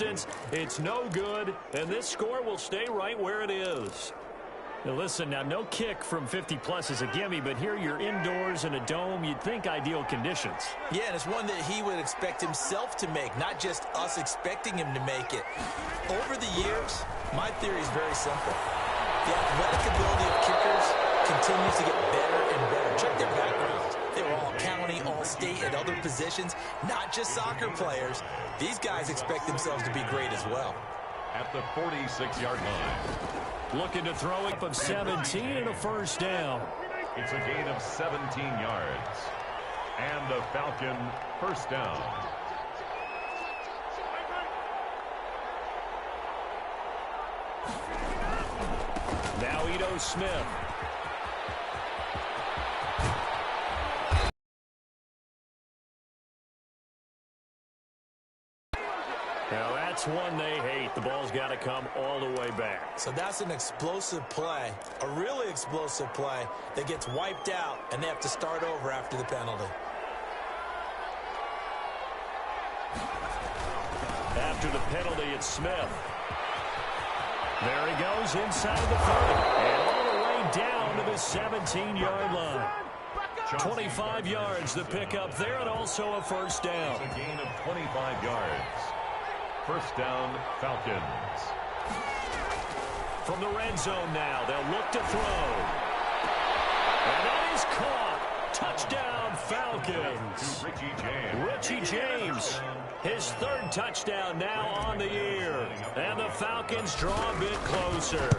It's no good, and this score will stay right where it is. Now listen, now no kick from 50-plus is a gimme, but here you're indoors in a dome. You'd think ideal conditions. Yeah, and it's one that he would expect himself to make, not just us expecting him to make it. Over the years, my theory is very simple. The athletic ability of kickers continues to get better and better. Check their backgrounds. They were all county, all state, and other positions, not just soccer players. These guys expect themselves to be great as well. At the 46-yard line. Looking to throw it of 17 and a first down. It's a gain of 17 yards. And the Falcon first down. Now Ito Smith. Now that's one they hate. The ball's got to come all the way back. So that's an explosive play, a really explosive play that gets wiped out, and they have to start over after the penalty. After the penalty, it's Smith. There he goes inside the 30. And all the way down to the 17-yard line. 25 yards the pickup there, and also a first down. It's a gain of 25 yards. First down, Falcons. From the red zone now, they'll look to throw. And that is caught. Touchdown, Falcons. Richie James, his third touchdown now on the year. And the Falcons draw a bit closer.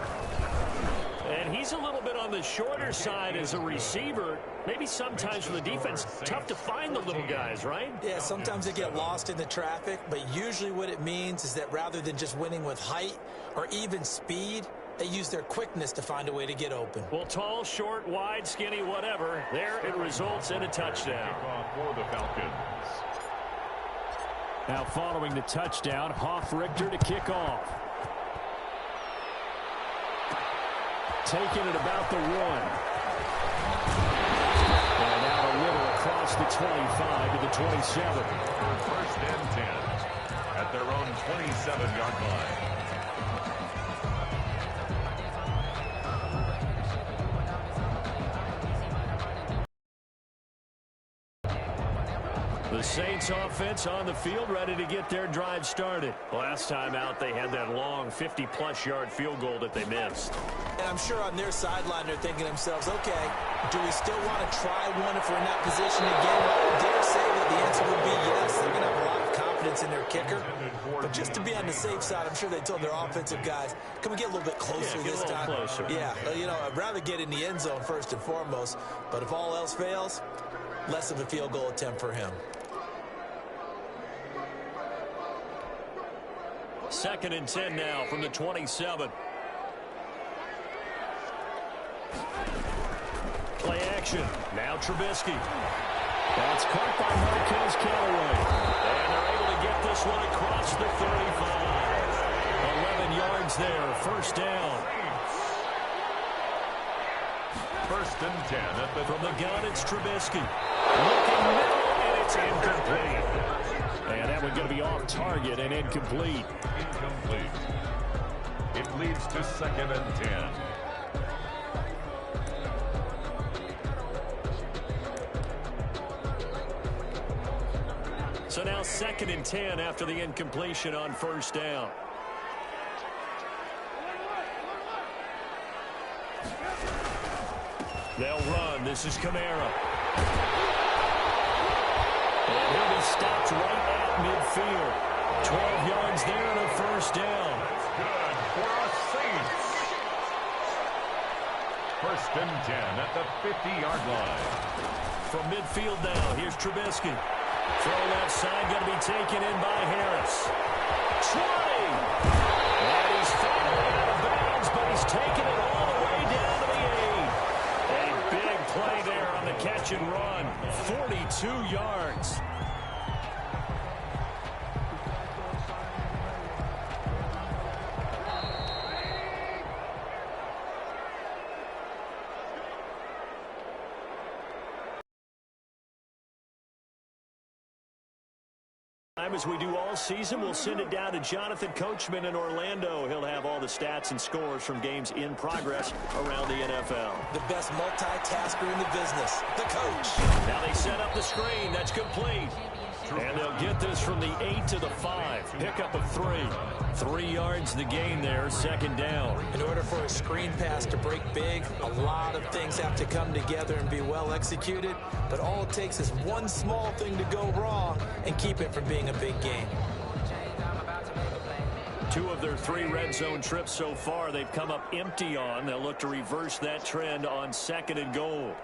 And he's a little bit on the shorter side as a receiver. Maybe sometimes for the defense, tough to find the little guys, right? Yeah, sometimes they get lost in the traffic, but usually what it means is that rather than just winning with height or even speed, they use their quickness to find a way to get open. Well, tall, short, wide, skinny, whatever, there it results in a touchdown. For the Falcons. Now following the touchdown, Hoff-Richter to kick off. Taking it about the 1. And out a little across the 25 to the 27. First and 10 at their own 27-yard line. The Saints offense on the field, ready to get their drive started. Last time out, they had that long 50-plus yard field goal that they missed. And I'm sure on their sideline they're thinking to themselves, okay, do we still want to try one if we're in that position again? I would dare say that the answer would be yes. They're going to have a lot of confidence in their kicker. But just to be on the safe side, I'm sure they told their offensive guys, can we get a little bit closer this time? Closer. Yeah, you know, I'd rather get in the end zone first and foremost. But if all else fails, less of a field goal attempt for him. Second and 10 now from the 27. Play action. Now Trubisky. That's caught by Marquez Callaway. And they're able to get this one across the 35. 11 yards there. First down. First and 10 at the from the gun, it's Trubisky. Looking middle, and it's incomplete. And that one going to be off target and incomplete. Incomplete. It leads to second and 10. So now second and 10 after the incompletion on first down. They'll run. This is Kamara. And he'll be stopped right at midfield. 12 yards there and a first down. That's good for a Saints. First and 10 at the 50-yard line. From midfield now, here's Trubisky. Throw left side, going to be taken in by Harris. 20! And he's finally out of bounds, but he's taken it all the way down to the 8. A big play there on the catch and run. 42 yards. time, as we do all season, we'll send it down to Jonathan Coachman in Orlando. He'll have all the stats and scores from games in progress around the NFL. The best multitasker in the business, the coach. Now they set up the screen. That's complete. And they'll get this from the 8 to the 5. Pickup of 3. 3 yards the gain there, second down. In order for a screen pass to break big, a lot of things have to come together and be well executed. But all it takes is one small thing to go wrong and keep it from being a big game. 2 of their 3 red zone trips so far, they've come up empty on. They'll look to reverse that trend on 2nd and goal.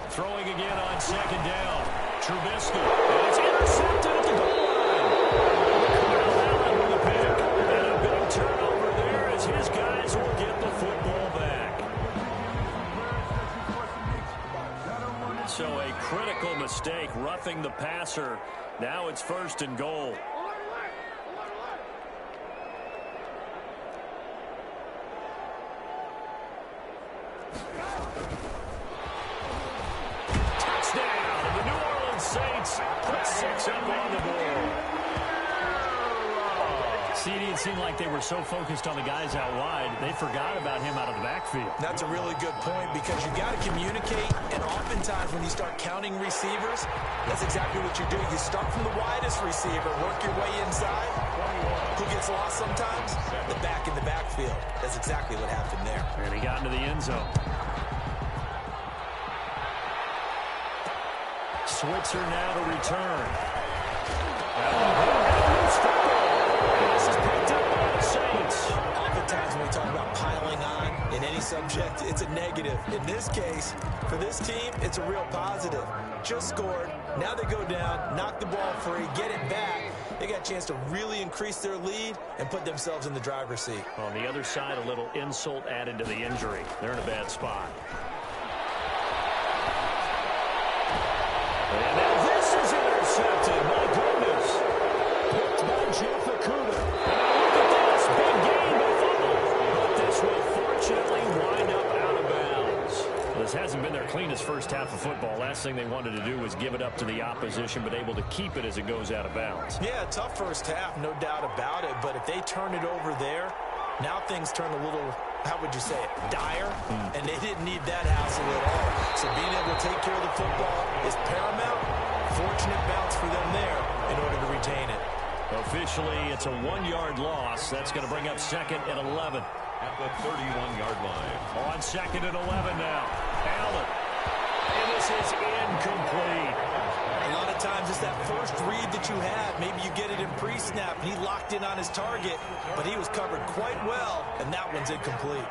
Throwing again on 2nd down. Trubisky. And it's intercepted at the goal line. Allen with a pick. And a big turnover there as his guys will get the football back. So a critical mistake, roughing the passer. Now it's 1st and goal. Saints put 6 up on the board. CD, it seemed like they were so focused on the guys out wide, they forgot about him out of the backfield. That's a really good point because you got to communicate, and oftentimes when you start counting receivers, that's exactly what you do. You start from the widest receiver, work your way inside. Who gets lost sometimes? The back in the backfield. That's exactly what happened there. And he got into the end zone. Switzer now to return. This is picked up by the Saints. Oftentimes when we talk about piling on in any subject, it's a negative. In this case, for this team, it's a real positive. Just scored. Now they go down, knock the ball free, get it back. They got a chance to really increase their lead and put themselves in the driver's seat. On the other side, a little insult added to the injury. They're in a bad spot. And now this is intercepted. My goodness. Picked by Jeff Okuda. And look at this. Big gain by fumble. But this will fortunately wind up out of bounds. This hasn't been their cleanest first half of football. Last thing they wanted to do was give it up to the opposition, but able to keep it as it goes out of bounds. Yeah, tough first half, no doubt about it. But if they turn it over there, now things turn a little, how would you say it, dire? And they didn't need that hassle at all. So being able to take care of the football is paramount. Fortunate bounce for them there in order to retain it. Officially, it's a 1-yard loss. That's going to bring up 2nd and 11. At the 31-yard line. On 2nd and 11 now. Allen. And this is incomplete. A lot of times it's that first read that you have. Maybe you get it in pre-snap, and he locked in on his target, but he was covered quite well, and that one's incomplete.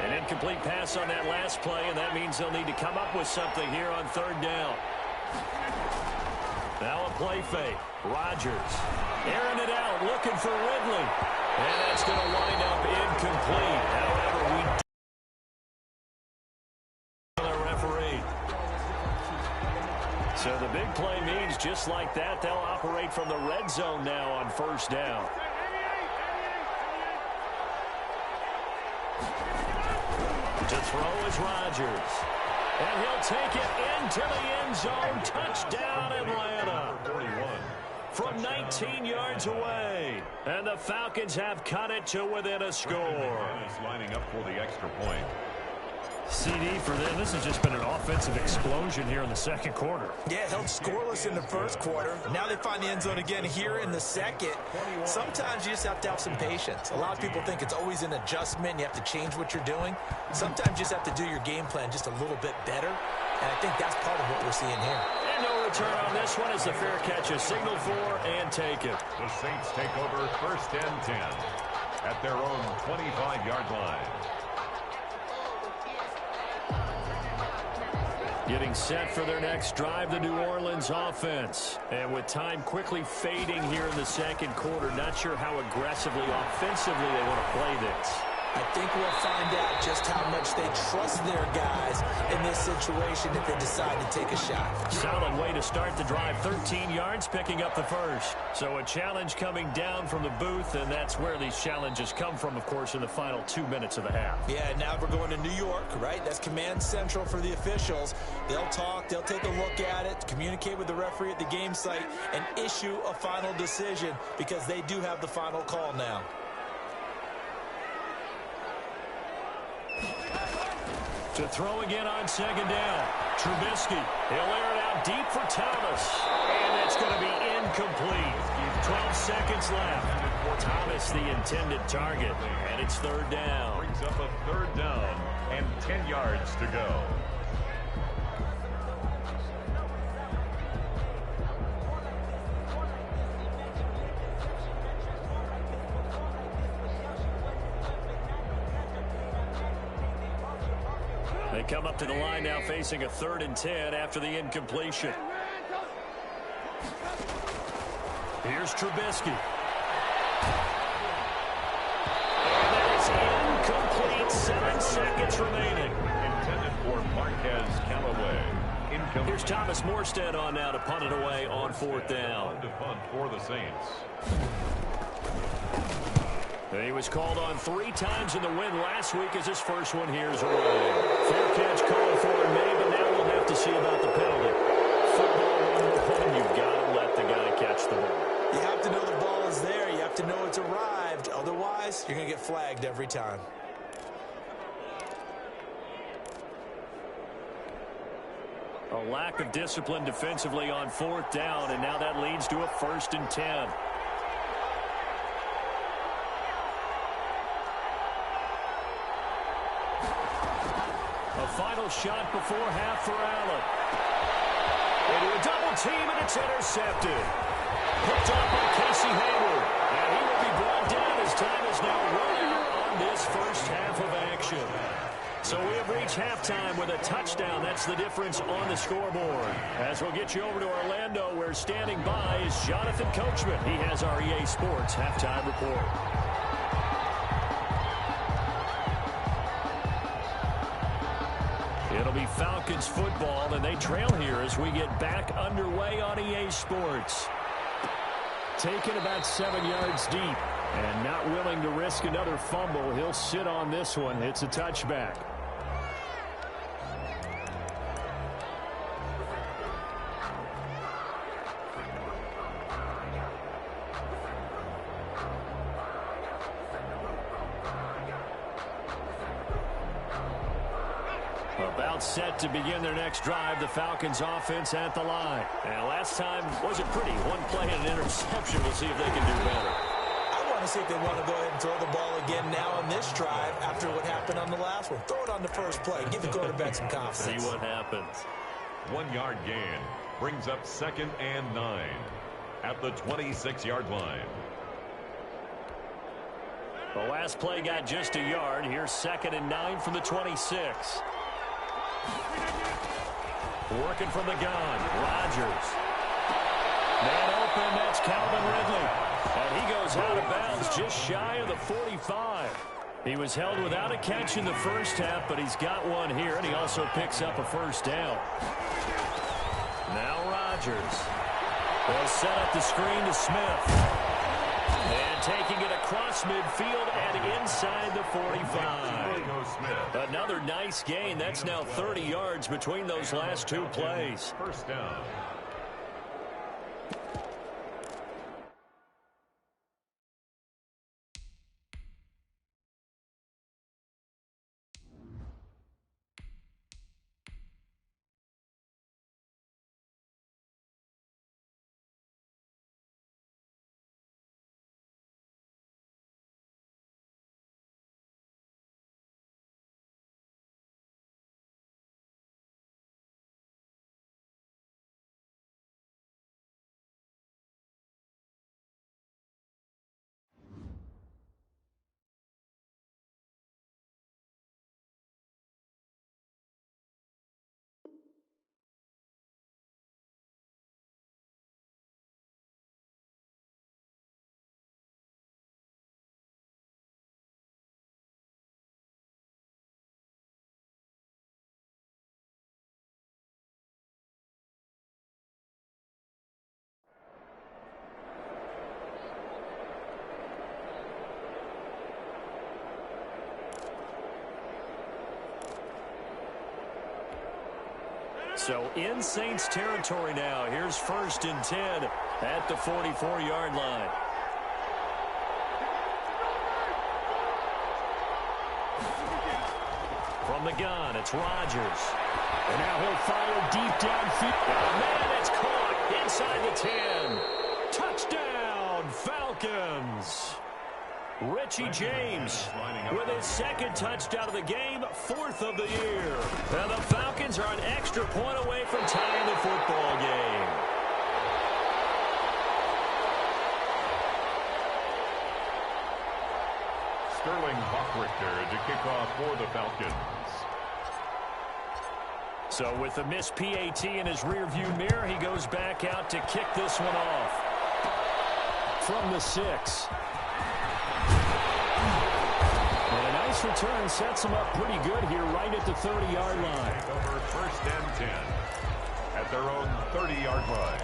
An incomplete pass on that last play, and that means they'll need to come up with something here on 3rd down. Now a play fake. Rodgers airing it out, looking for Ridley. And that's going to wind up incomplete. However, the referee. So the big play means just like that, they'll operate from the red zone now on 1st down. To throw is Rodgers. And he'll take it into the end zone. Touchdown, Atlanta. 41. From 19 yards away. And the Falcons have cut it to within a score. Lining up for the extra point. CD for them, this has just been an offensive explosion here in the 2nd quarter. Yeah, held scoreless in the 1st quarter. Now they find the end zone again here in the 2nd. Sometimes you just have to have some patience. A lot of people think it's always an adjustment. You have to change what you're doing. Sometimes you just have to do your game plan just a little bit better. And I think that's part of what we're seeing here. And no return on this one as the fair catch is signaled for and taken. The Saints take over 1st and 10 at their own 25-yard line. Getting set for their next drive, the New Orleans offense. And with time quickly fading here in the second quarter, not sure how aggressively, offensively they want to play this. I think we'll find out just how much they trust their guys in this situation if they decide to take a shot. Solid way to start the drive. 13 yards, picking up the first. So a challenge coming down from the booth, and that's where these challenges come from, of course, in the final 2 minutes of the half. Yeah, now we're going to New York, right? That's command central for the officials. They'll talk, they'll take a look at it, communicate with the referee at the game site, and issue a final decision because they do have the final call now. To throw again on second down. Trubisky. He'll air it out deep for Thomas. And that's going to be incomplete. 12 seconds left. Thomas, the intended target. And it's third down. Brings up a third down and 10 yards to go. They come up to the line now facing a 3rd and 10 after the incompletion. Here's Trubisky. And that is incomplete. 7 seconds remaining. Intended for Marquez Callaway. Incomplete. Here's Thomas Morstead on now to punt it away on 4th down. To punt for the Saints. He was called on 3 times in the win last week as his first one here's away. Fair catch called for in May, but now we'll have to see about the penalty. Football 1-1, you've got to let the guy catch the ball. You have to know the ball is there. You have to know it's arrived. Otherwise, you're going to get flagged every time. A lack of discipline defensively on 4th down, and now that leads to a 1st and 10. A final shot before half for Allen. Into a double team, and it's intercepted. Picked up by Casey Hayward. And he will be brought down as time is now running on this first half of action. So we have reached halftime with a touchdown. That's the difference on the scoreboard. As we'll get you over to Orlando, where standing by is Jonathan Coachman. He has our EA Sports halftime report. It'll be Falcons football, and they trail here as we get back underway on EA Sports. Taken about 7 yards deep and not willing to risk another fumble. He'll sit on this one. It's a touchback. About set to begin their next drive, the Falcons offense at the line. And last time wasn't pretty. One play and an interception. We'll see if they can do better. I want to see if they want to go ahead and throw the ball again now on this drive after what happened on the last one. Throw it on the first play. Give the quarterback some confidence. See what happens. 1 yard gain brings up 2nd and 9 at the 26-yard line. The last play got just a yard. Here's 2nd and 9 from the 26. Working from the gun, Rodgers. Man open, that's Calvin Ridley. And he goes out of bounds just shy of the 45. He was held without a catch in the first half, but he's got one here, and he also picks up a first down. Now Rodgers. They'll set up the screen to Smith. And taking it across midfield and inside the 45. Another nice gain. That's now 30 yards between those last 2 plays. First down. So in Saints territory now. Here's 1st and 10 at the 44-yard line. From the gun, it's Rodgers. And now he'll fire deep downfield. Oh, man, it's caught inside the 10. Touchdown, Falcons. Richie James with his 2nd touchdown of the game, 4th of the year. And the Falcons are an extra point away from tying the football game. Sterling Hockrichter to kick off for the Falcons. So with the missed PAT in his rearview mirror, he goes back out to kick this one off. From the 6. And a nice return sets him up pretty good here right at the 30-yard line. Over 1st and 10 at their own 30-yard line.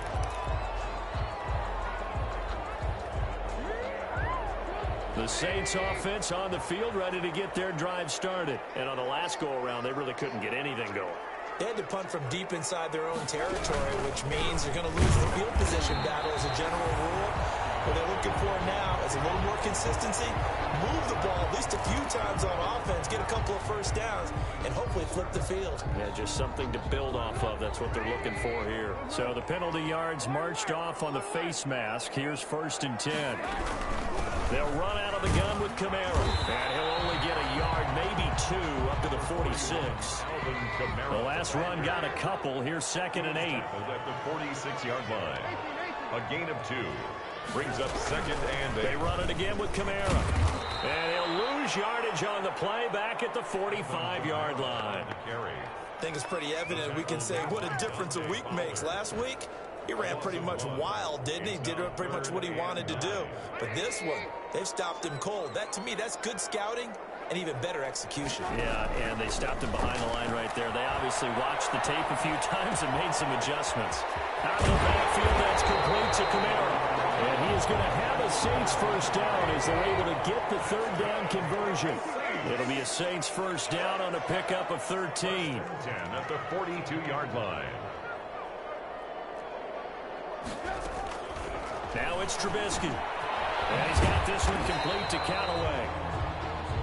The Saints offense on the field ready to get their drive started. And on the last go-around, they really couldn't get anything going. They had to punt from deep inside their own territory, which means they're going to lose the field position battle as a general rule. What they're looking for now is a little more consistency, move the ball at least a few times on offense, get a couple of 1st downs, and hopefully flip the field. Yeah, just something to build off of. That's what they're looking for here. So the penalty yards marched off on the face mask. Here's 1st and 10. They'll run out of the gun with Kamara, and he'll only get a yard, maybe 2, up to the 46. The last run got a couple. Here's 2nd and 8. At the 46-yard line. A gain of 2. Brings up 2nd and 8. They run it again with Kamara. And he'll lose yardage on the play back at the 45-yard line. I think it's pretty evident. We can say what a difference a week makes. Last week, he ran pretty much wild, didn't he? Did pretty much what he wanted to do. But this one, they've stopped him cold. That, to me, that's good scouting and even better execution. Yeah, and they stopped him behind the line right there. They obviously watched the tape a few times and made some adjustments. Out of the backfield, that's complete to Kamara. And he is going to have a Saints 1st down as they're able to get the 3rd down conversion. It'll be a Saints 1st down on a pickup of 13. 10 at the 42-yard line. Now it's Trubisky. And he's got this one complete to Callaway.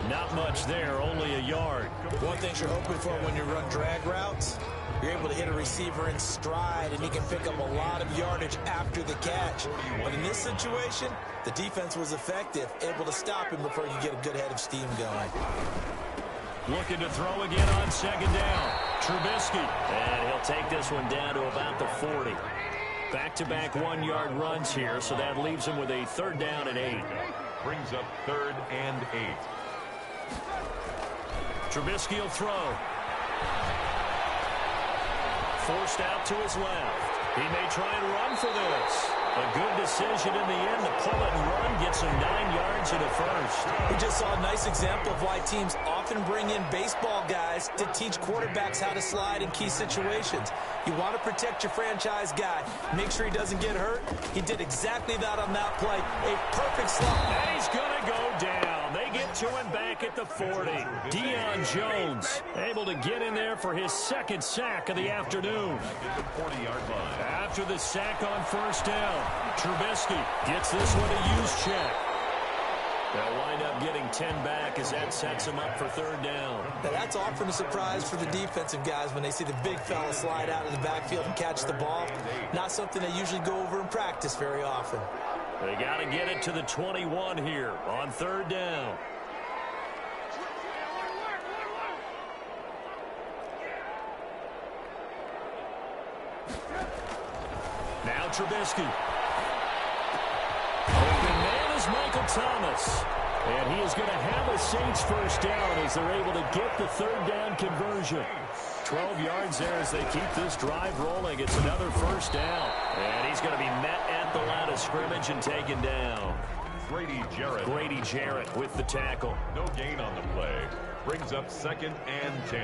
Not much there, only a yard. One thing you're hoping for when you run drag routes, you're able to hit a receiver in stride, and he can pick up a lot of yardage after the catch. But in this situation, the defense was effective, able to stop him before he could get a good head of steam going. Looking to throw again on 2nd down. Trubisky. And he'll take this one down to about the 40. Back-to-back 1-yard runs here, so that leaves him with a 3rd down and 8. Brings up 3rd and 8. Trubisky will throw. Forced out to his left. He may try and run for this. A good decision in the end to pull it and run, gets him 9 yards and a 1st. We just saw a nice example of why teams often bring in baseball guys to teach quarterbacks how to slide in key situations. You want to protect your franchise guy. Make sure he doesn't get hurt. He did exactly that on that play. A perfect slide. And he's going to go down. They get to him back at the 40. Deion Jones able to get in there for his 2nd sack of the afternoon. At the 40-yard line. After the sack on 1st down, Trubisky gets this one to use check. They'll wind up getting 10 back as that sets him up for 3rd down. Now that's often a surprise for the defensive guys when they see the big fella slide out of the backfield and catch the ball. Not something they usually go over in practice very often. They got to get it to the 21 here on 3rd down. Now Trubisky. Open man is Michael Thomas. And he is going to have a Saints 1st down as they're able to get the 3rd down conversion. 12 yards there as they keep this drive rolling. It's another 1st down. And he's going to be met at the line of scrimmage and taken down. Grady Jarrett with the tackle. No gain on the play. Brings up 2nd and 10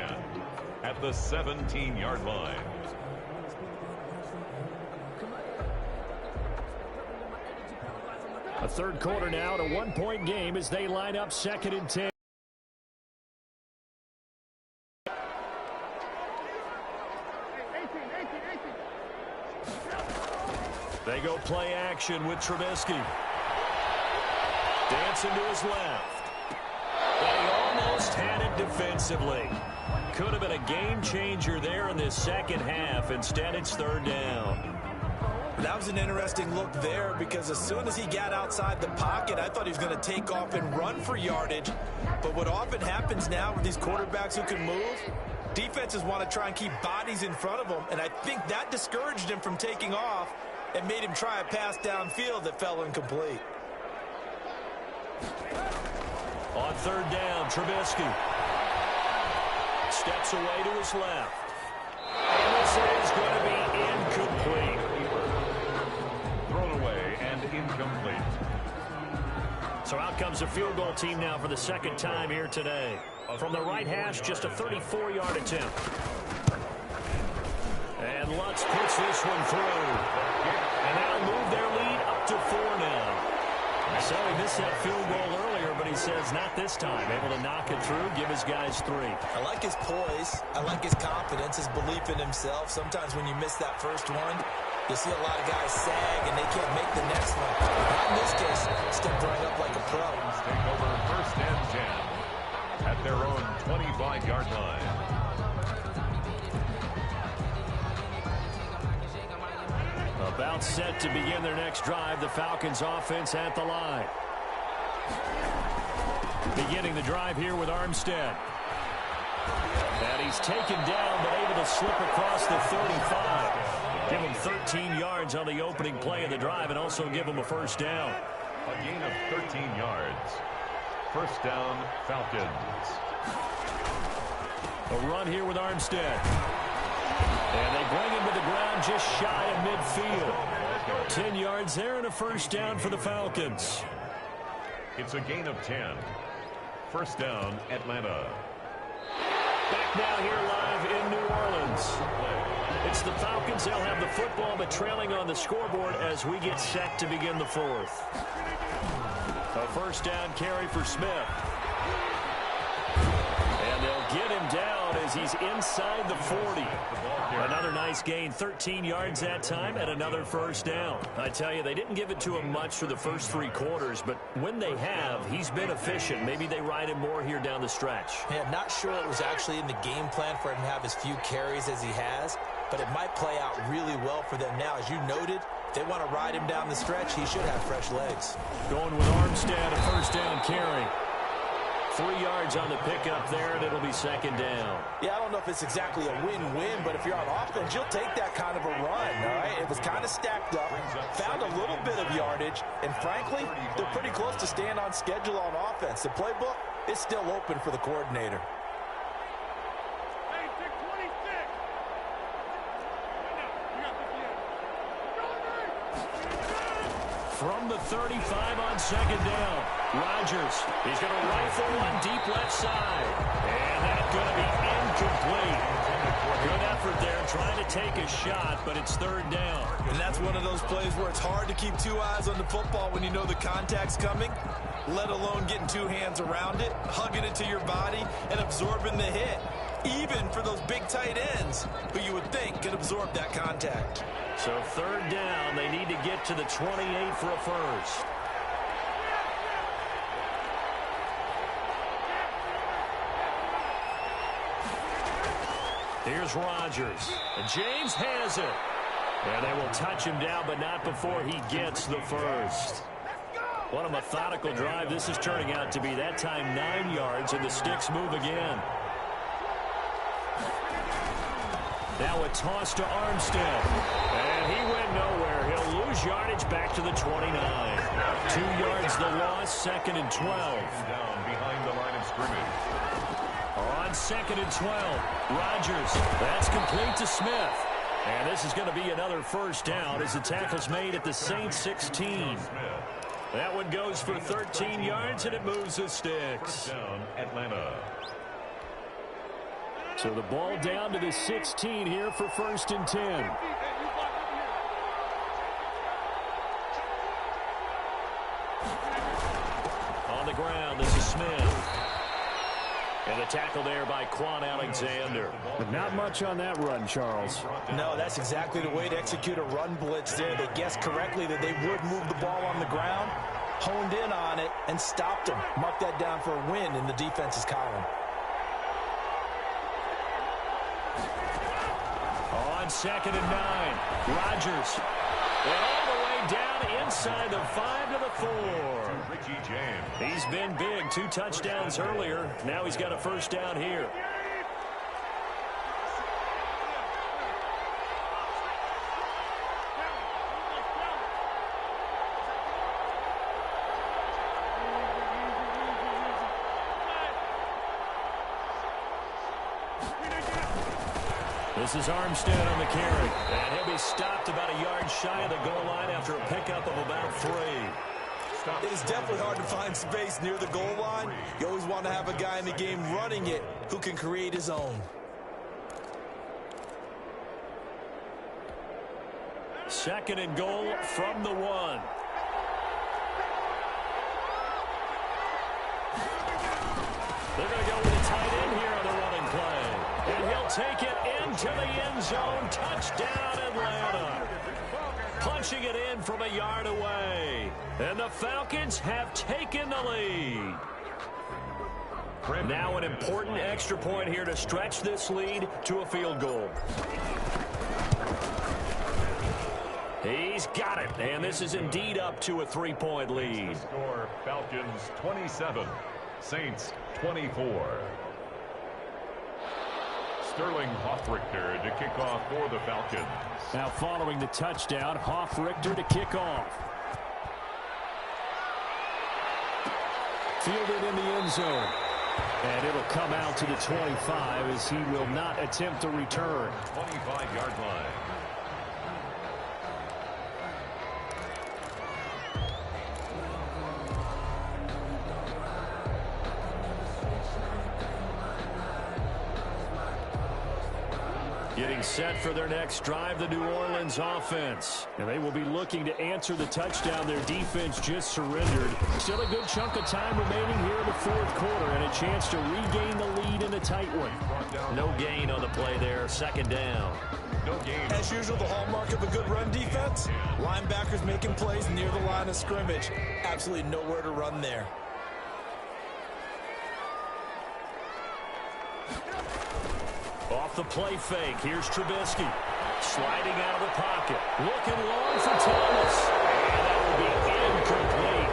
at the 17-yard line. A 3rd quarter now, to 1-point game as they line up 2nd and 10. They go play action with Trubisky. Dancing to his left. But he almost had it defensively. Could have been a game changer there in this second half. Instead, it's third down. That was an interesting look there because as soon as he got outside the pocket, I thought he was going to take off and run for yardage. But what often happens now with these quarterbacks who can move, defenses want to try and keep bodies in front of them, and I think that discouraged him from taking off and made him try a pass downfield that fell incomplete. On third down, Trubisky steps away to his left. And this is going to be incomplete. Thrown away and incomplete. So out comes the field goal team now for the second time here today. From the right hash, just a 34-yard attempt. And Lutz puts this one through. And that'll move their lead up to 4 now. So he missed that field goal earlier, but he says not this time. Able to knock it through, give his guys 3. I like his poise. I like his confidence, his belief in himself. Sometimes when you miss that first one, you'll see a lot of guys sag and they can't make the next one. Not in this case, stepped right up like a pro. Take over first and 10 at their own 25-yard line. About set to begin their next drive. The Falcons offense at the line. Beginning the drive here with Armstead. And he's taken down, but able to slip across the 35. Give him 13 yards on the opening play of the drive and also give him a first down. A gain of 13 yards. First down, Falcons. A run here with Armstead. And they bring him to the ground just shy of midfield. 10 yards there and a first down for the Falcons. It's a gain of 10. First down, Atlanta. Back now here live in New Orleans. It's the Falcons. They'll have the football, but trailing on the scoreboard as we get set to begin the fourth. A first down carry for Smith. And they'll get him down as he's inside the 40. Another nice gain, 13 yards that time, and another first down. I tell you, they didn't give it to him much for the first 3 quarters, but when they have, he's been efficient. Maybe they ride him more here down the stretch. Yeah, not sure it was actually in the game plan for him to have as few carries as he has, but it might play out really well for them now. As you noted, if they want to ride him down the stretch, he should have fresh legs. Going with Armstead, a first down carry. 3 yards on the pickup there, and it'll be second down. Yeah, I don't know if it's exactly a win-win, but if you're on offense, you'll take that kind of a run, all right? It was kind of stacked up, found a little bit of yardage, and frankly, they're pretty close to staying on schedule on offense. The playbook is still open for the coordinator. From the 35 on second down, Rodgers, he's going to rifle one deep left side. And that's going to be incomplete. Good effort there, trying to take a shot, but it's third down. And that's one of those plays where it's hard to keep 2 eyes on the football when you know the contact's coming, let alone getting 2 hands around it, hugging it to your body, and absorbing the hit. Even for those big tight ends who you would think could absorb that contact. So third down, they need to get to the 28 for a first. Here's Rodgers. And James has it. And they will touch him down, but not before he gets the first. What a methodical drive this is turning out to be. That time 9 yards, and the sticks move again. Now a toss to Armstead. And he went nowhere. He'll lose yardage back to the 29. 2 yards the loss, second and 12. Down behind the line of scrimmage. On second and 12, Rodgers. That's complete to Smith. And this is going to be another first down as the tackle's made at the Saints 16. That one goes for 13 yards, and it moves the sticks. Down, Atlanta. So the ball down to the 16 here for first and 10. On the ground, this is Smith. And the tackle there by Quan Alexander. But not much on that run, Charles. No, that's exactly the way to execute a run blitz there. They guessed correctly that they would move the ball on the ground, honed in on it, and stopped them. Mark that down for a win in the defense's column. On 2nd and 9, Rodgers. And all the way down inside the 5 to the 4. He's been big. 2 touchdowns earlier. Now he's got a first down here. This is Armstead on the carry. And he'll be stopped about a yard shy of the goal line after a pickup of about 3. It is definitely hard to find space near the goal line. You always want to have a guy in the game running it who can create his own. 2nd and goal from the 1. They're going to go with a tight end here on the running play. And he'll take it into the end zone. Touchdown, Atlanta. Punching it in from a yard away. And the Falcons have taken the lead. Now an important extra point here to stretch this lead to a field goal. He's got it. And this is indeed up to a 3-point lead. Score Falcons 27, Saints 24. Sterling Hoffrichter to kick off for the Falcons. Now following the touchdown, Hoffrichter to kick off. Fielded in the end zone. And it'll come out to the 25 as he will not attempt a return. 25-yard line. Getting set for their next drive, the New Orleans offense. And they will be looking to answer the touchdown their defense just surrendered. Still a good chunk of time remaining here in the 4th quarter and a chance to regain the lead in a tight one. No gain on the play there, 2nd down. No gain. As usual, the hallmark of a good run defense, linebackers making plays near the line of scrimmage. Absolutely nowhere to run there. Off the play fake, here's Trubisky. Sliding out of the pocket. Looking long for Thomas. And that will be incomplete.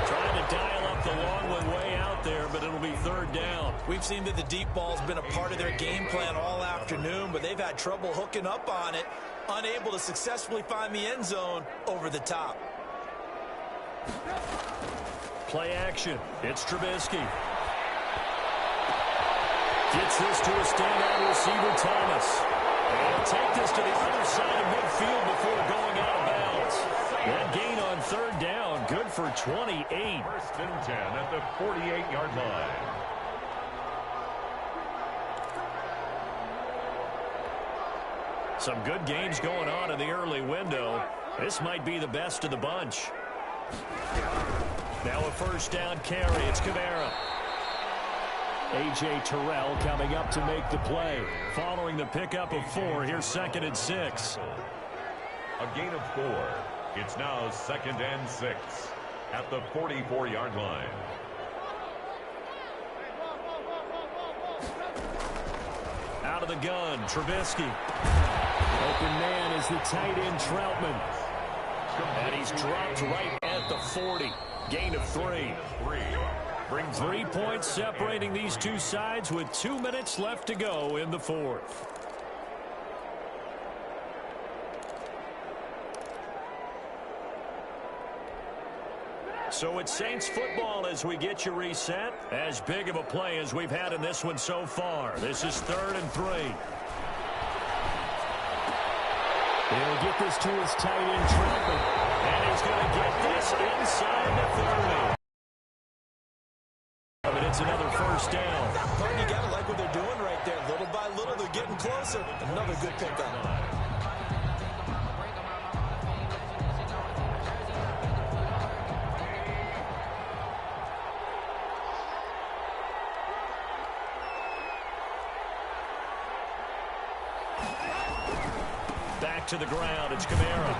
Trying to dial up the long one way out there, but it'll be 3rd down. We've seen that the deep ball's been a part of their game plan all afternoon, but they've had trouble hooking up on it, unable to successfully find the end zone over the top. Play action. It's Trubisky. Gets this to a standout receiver, Thomas. And he'll take this to the other side of midfield before going out of bounds. That gain on 3rd down, good for 28. 1st and 10 at the 48-yard line. Some good games going on in the early window. This might be the best of the bunch. Now a 1st down carry. It's Kamara. A.J. Terrell coming up to make the play. Following the pickup of 4, here's 2nd and 6. A gain of 4. It's now 2nd and 6 at the 44-yard line. Out of the gun, Trubisky. Open man is the tight end, Troutman. And he's dropped right at the 40. Gain of 3. 3 points separating these two sides with 2 minutes left to go in the 4th. So it's Saints football as we get you reset. As big of a play as we've had in this one so far. This is 3rd and 3. He'll get this to his tight end, Troutman. And he's going to get this inside the 30. But it's another 1st down. You got to like what they're doing right there. Little by little, they're getting closer. Another good pickup. Back to the ground. It's Kamara.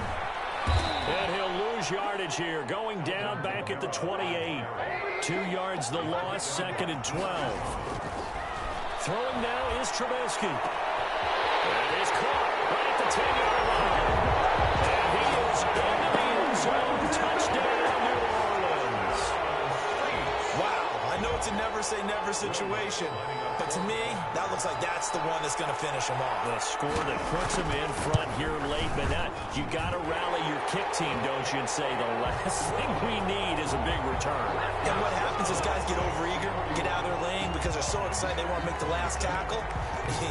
And he'll lose yardage here. Going down back at the 28. 2 yards the loss. 2nd and 12. Throwing now is Trubisky. And he's caught right at the 10-yard line. And he is into the end zone. Touchdown, New Orleans. Wow, I know it's a never-say-never situation, but to me, that looks like that's the one that's going to finish him off. The score that puts him in front here late, but you got to rally your kick team, don't you, and say the last thing we need is a big return. And what happens is guys get overeager, get out of their lane because they're so excited they want to make the last tackle.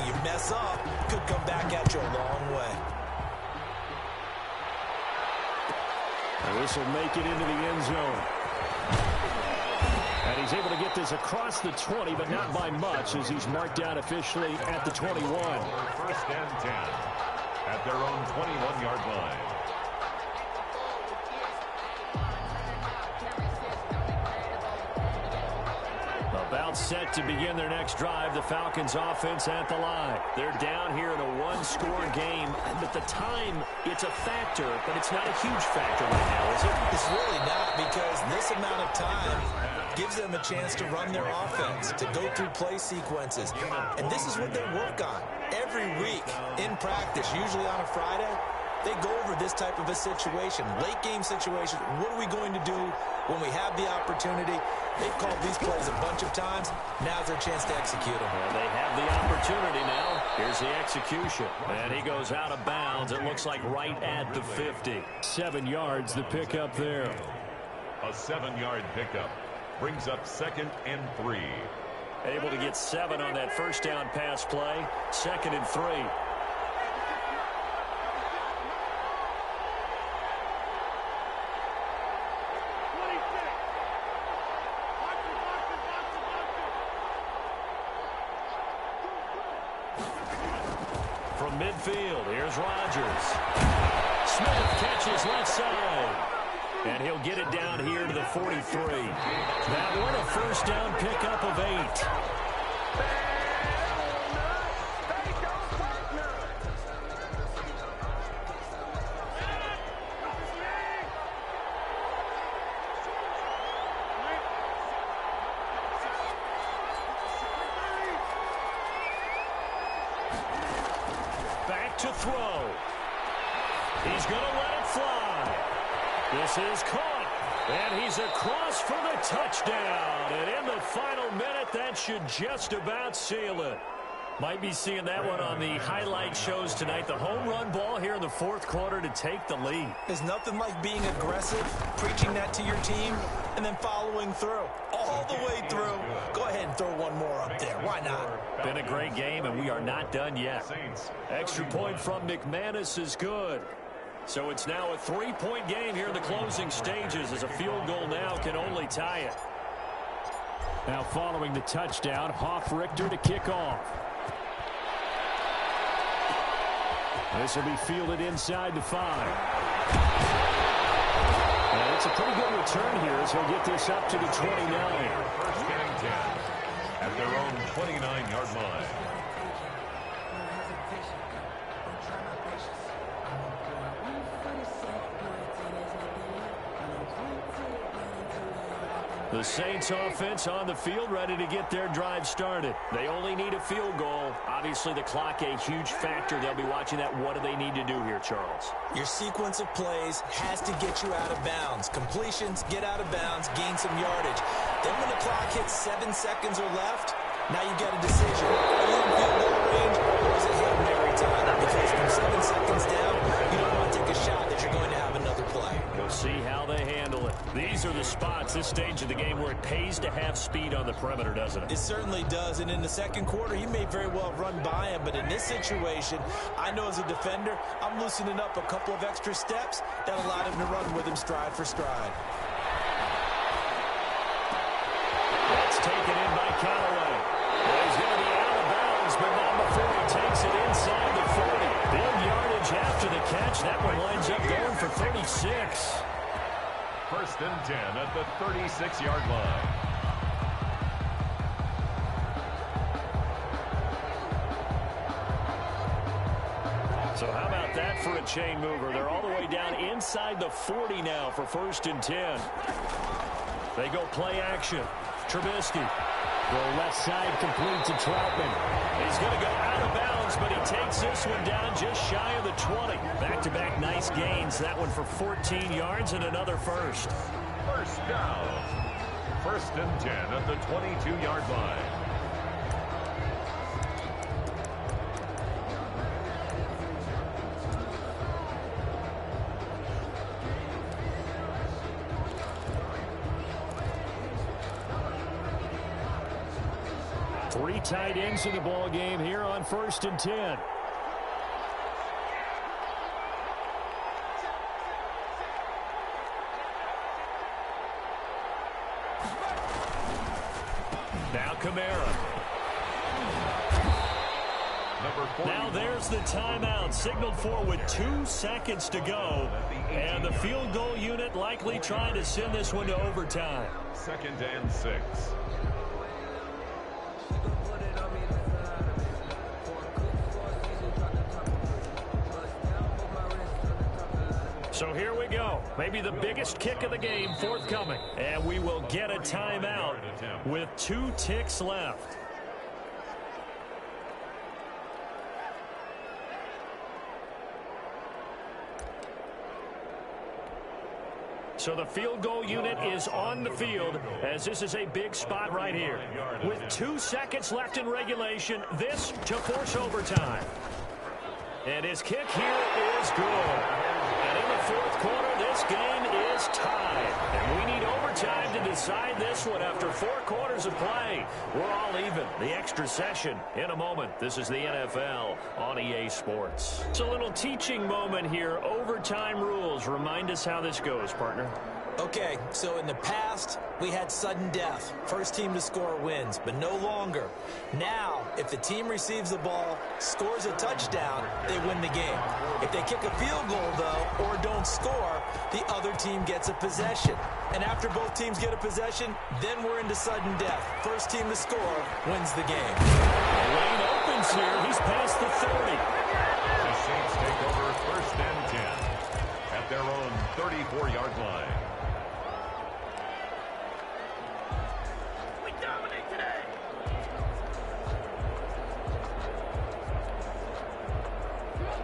You mess up, could come back at you a long way. And this will make it into the end zone. And he's able to get this across the 20, but not by much, as he's marked out officially at the 21. 1st and 10 at their own 21-yard line. About set to begin their next drive, the Falcons offense at the line. They're down here in a one-score game, but the time, it's a factor, but it's not a huge factor right now, is it? It's really not, because this amount of time gives them a chance to run their offense, to go through play sequences. And this is what they work on every week in practice, usually on a Friday. They go over this type of a situation, late-game situation. What are we going to do when we have the opportunity? They've called these plays a bunch of times. Now's their chance to execute them. Well, they have the opportunity now. Here's the execution. And he goes out of bounds. It looks like right at the 50. 7 yards, the pickup there. A 7-yard pickup brings up 2nd and 3. Able to get 7 on that first down pass play. 2nd and 3. From midfield, here's Rodgers. Smith catches left side. And he'll get it down here to the 43. That one a first down pickup of 8. Back to throw. He's going to let it fly. This is caught, and he's across for the touchdown. And in the final minute, that should just about seal it. Might be seeing that one on the highlight shows tonight. The home run ball here in the 4th quarter to take the lead. There's nothing like being aggressive, preaching that to your team, and then following through. All the way through. Go ahead and throw one more up there. Why not? Been a great game, and we are not done yet. Extra point from McManus is good. So it's now a 3-point game here in the closing stages, as a field goal now can only tie it. Now following the touchdown, Hoff-Richter to kick off. This will be fielded inside the 5. And it's a pretty good return here as he'll get this up to the 29. 1st and 10 at their own 29-yard line. The Saints offense on the field, ready to get their drive started. They only need a field goal. Obviously, the clock a huge factor. They'll be watching that. What do they need to do here, Charles? Your sequence of plays has to get you out of bounds. Completions, get out of bounds, gain some yardage. Then when the clock hits 7 seconds or left, now you get a decision. Are you in field goal range, or is it Hail Mary time? Because from 7 seconds down, you don't want to take a shot that you're going to have another play. We'll see how they handle it. These are the spots, this stage of the game, where it pays to have speed on the perimeter, doesn't it? It certainly does, and in the 2nd quarter, he may very well run by him, but in this situation, I know as a defender, I'm loosening up a couple of extra steps that allowed him to run with him stride for stride. That's taken in by Callaway. Well, he's going to be out of bounds, but not before he takes it inside the 40. Big yardage after the catch. That one winds up going for 36. 1st and 10 at the 36-yard line. So how about about that for a chain mover? They're all the way down inside the 40 now for 1st and 10. They go play action. Trubisky. The left side complete to Troutman. He's going to go out of bounds, but he takes this one down just shy of the 20. Back-to-back nice gains. That one for 14 yards and another first. First down. 1st and 10 at the 22-yard line. Three tight ends in the ball game here on 1st and 10. Now Kamara. Now there's the timeout signaled for with 2 seconds to go. And the field goal unit likely trying to send this one to overtime. 2nd and 6. So here we go. Maybe the biggest kick of the game forthcoming. And we will get a timeout with 2 ticks left. So the field goal unit is on the field as this is a big spot right here. With 2 seconds left in regulation, this to force overtime. And his kick here is good. And in the 4th quarter, this game is tied. And we need overtime to decide this one after 4 quarters of play. We're all even. The extra session in a moment. This is the NFL on EA Sports. It's a little teaching moment here. Overtime rules. Remind us how this goes, partner. Okay, so in the past, we had sudden death. First team to score wins, but no longer. Now, if the team receives the ball, scores a touchdown, they win the game. If they kick a field goal, though, or don't score, the other team gets a possession. And after both teams get a possession, then we're into sudden death. First team to score wins the game. Lane opens here. He's past the 30. The Saints take over 1st and 10 at their own 34-yard line.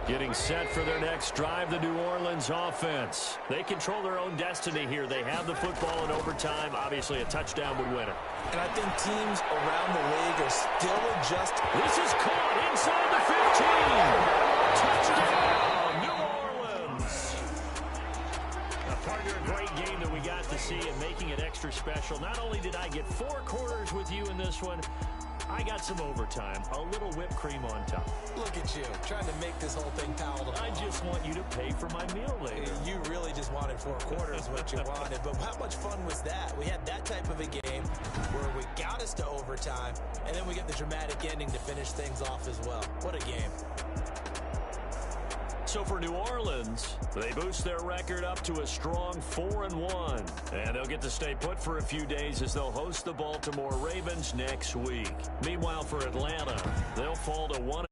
Getting set for their next drive, the New Orleans offense. They control their own destiny here. They have the football in overtime. Obviously, a touchdown would win it. And I think teams around the league are still adjusting. This is caught inside the 15. Touchdown, New Orleans. Partner, a great game that we got to see and making it extra special. Not only did I get 4 quarters with you in this one, I got some overtime, a little whipped cream on top. Look at you, trying to make this whole thing palatable. I just want you to pay for my meal later. You really just wanted 4 quarters, what you wanted. But how much fun was that? We had that type of a game where we got us to overtime, and then we get the dramatic ending to finish things off as well. What a game. So for New Orleans, they boost their record up to a strong 4-1. And they'll get to stay put for a few days as they'll host the Baltimore Ravens next week. Meanwhile, for Atlanta, they'll fall to 1.